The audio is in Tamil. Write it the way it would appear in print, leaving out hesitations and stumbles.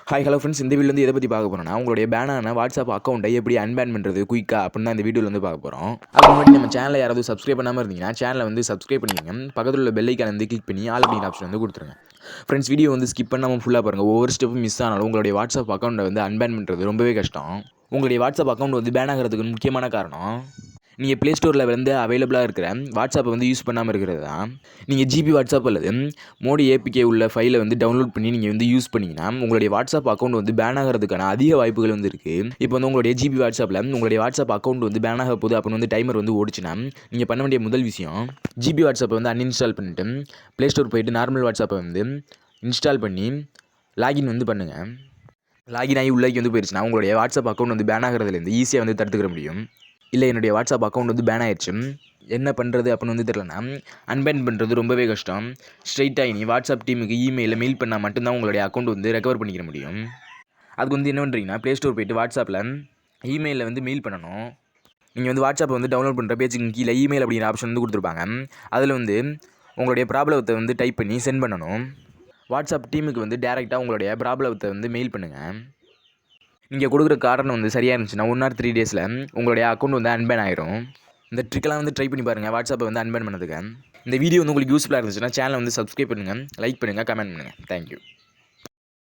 ஹலோ ஃப்ரெண்ட்ஸ், இந்த வீடியோவில் எதை பற்றி பார்க்க போகிறோம்னா, உங்களுடைய பேனான வாட்ஸ்அப் அக்கௌண்ட்டை எப்படி அன்பேன் பண்ணுறது குயிக்காக அப்படின்னு தான் இந்த வீடியோவில் பார்க்க போகிறோம். அதுக்கு முன்னாடி நம்ம சேனலை யாராவது சப்ஸ்கிரைப் பண்ணாமல் இருந்தீங்கன்னா சேனலை சப்ஸ்கிரைப் பண்ணிக்கங்க. பக்கத்தில் உள்ள பெல் ஐக்கானை கிளிக் பண்ணி ஆல் அப்படிங்கிற ஆப்ஷன் கொடுத்துருங்க. ஃப்ரெண்ட்ஸ், வீடியோ ஸ்கிப் பண்ணாமல் ஃபுல்லாக பாருங்கள். ஒவ்வொரு ஸ்டெப்பும் மிஸ் ஆனாலும் உங்களுடைய வாட்ஸ்அப் அக்கௌண்ட்டை அன்பேன் பண்ணுறது ரொம்பவே கஷ்டம். உங்களுடைய வாட்ஸ்அப் அக்கௌண்ட் பேன் ஆகிறதுக்கு முக்கியமான காரணம் நீங்கள் ப்ளே ஸ்டோரில் அவைலபிளாக இருக்கிற வாட்ஸ்அப்பை யூஸ் பண்ணாமல் இருக்கிறது தான். நீங்கள் ஜிபி வாட்ஸ்அப் அல்லது மோடி ஏபிகே உள்ள ஃபைலை டவுன்லோட் பண்ணி நீங்கள் யூஸ் பண்ணிங்கன்னா உங்களுடைய வாட்ஸ்அப் அக்கௌண்ட் பேன் ஆகிறதுக்கான அதிக வாய்ப்புகள் இருக்குது. இப்போ உங்களுடைய ஜிபி வாட்ஸ்அப்பில் உங்களுடைய வாட்ஸ்அப் அக்கௌண்ட் பேன் ஆக போகுது அப்படின்னு டைமர் ஓடிச்சுன்னா நீங்கள் பண்ண வேண்டிய முதல் விஷயம், ஜிபி வாட்ஸ்அப்பை அன்இன்ஸ்டால் பண்ணிவிட்டு ப்ளே ஸ்டோர் போய்ட்டு நார்மல் வாட்ஸ்அப்பை இன்ஸ்டால் பண்ணி லாகின் பண்ணுங்கள். லாகின் ஆகி உள்ளே போயிடுச்சுன்னா உங்களுடைய வாட்ஸ்அப் அக்கௌண்ட் பேன் ஆகிறதுலேருந்து ஈஸியாக தடுத்துக்கிற முடியும். இல்லை என்னுடைய வாட்ஸ்அப் அக்கௌண்ட் பேன் ஆயிடுச்சு, என்ன பண்ணுறது அப்படின்னு தெரியலனா அன்பேன் பண்ணுறது ரொம்பவே கஷ்டம். ஸ்ட்ரைட்டாக இனி வாட்ஸ்அப் டீமுக்கு இமெயிலில் மெயில் பண்ணால் மட்டும்தான் உங்களுடைய அக்கௌண்ட் ரெக்கவர் பண்ணிக்கிற முடியும். அதுக்கு என்ன பண்ணுறீங்கன்னா, ப்ளே ஸ்டோர் போய்ட்டு வாட்ஸ்அப்பில் இமெயிலில் மெயில் பண்ணணும். நீங்கள் வாட்ஸ்அப்பை டவுன்லோட் பண்ணுற பேஜுக்கு கீழே இமெயில் அப்படிங்கிற ஆப்ஷன் கொடுத்துருப்பாங்க. அதில் உங்களுடைய ப்ராப்ளத்தை டைப் பண்ணி சென்ட் பண்ணணும். வாட்ஸ்அப் டீமுக்கு டேரெக்டாக உங்களுடைய ப்ராப்ளத்தை மெயில் பண்ணுங்கள். நீங்கள் கொடுக்குற காரணம் சரியாக இருந்துச்சுன்னா 1 or 3 டேஸில் உங்களுடைய அக்கௌண்ட் அன்பேன் ஆயிரும். இந்த ட்ரிக்கெல்லாம் ட்ரை பண்ணி பாருங்கள் வாட்ஸ்அப்பை அன்பேன் பண்ணதுக்கு. இந்த வீடியோ உங்களுக்கு யூஸ்ஃபுல்லாக இருந்துச்சுன்னா சேனலை சப்ஸ்கிரைப் பண்ணுங்கள், லைக் பண்ணுங்கள், கமெண்ட் பண்ணுங்கள். தேங்க்யூ.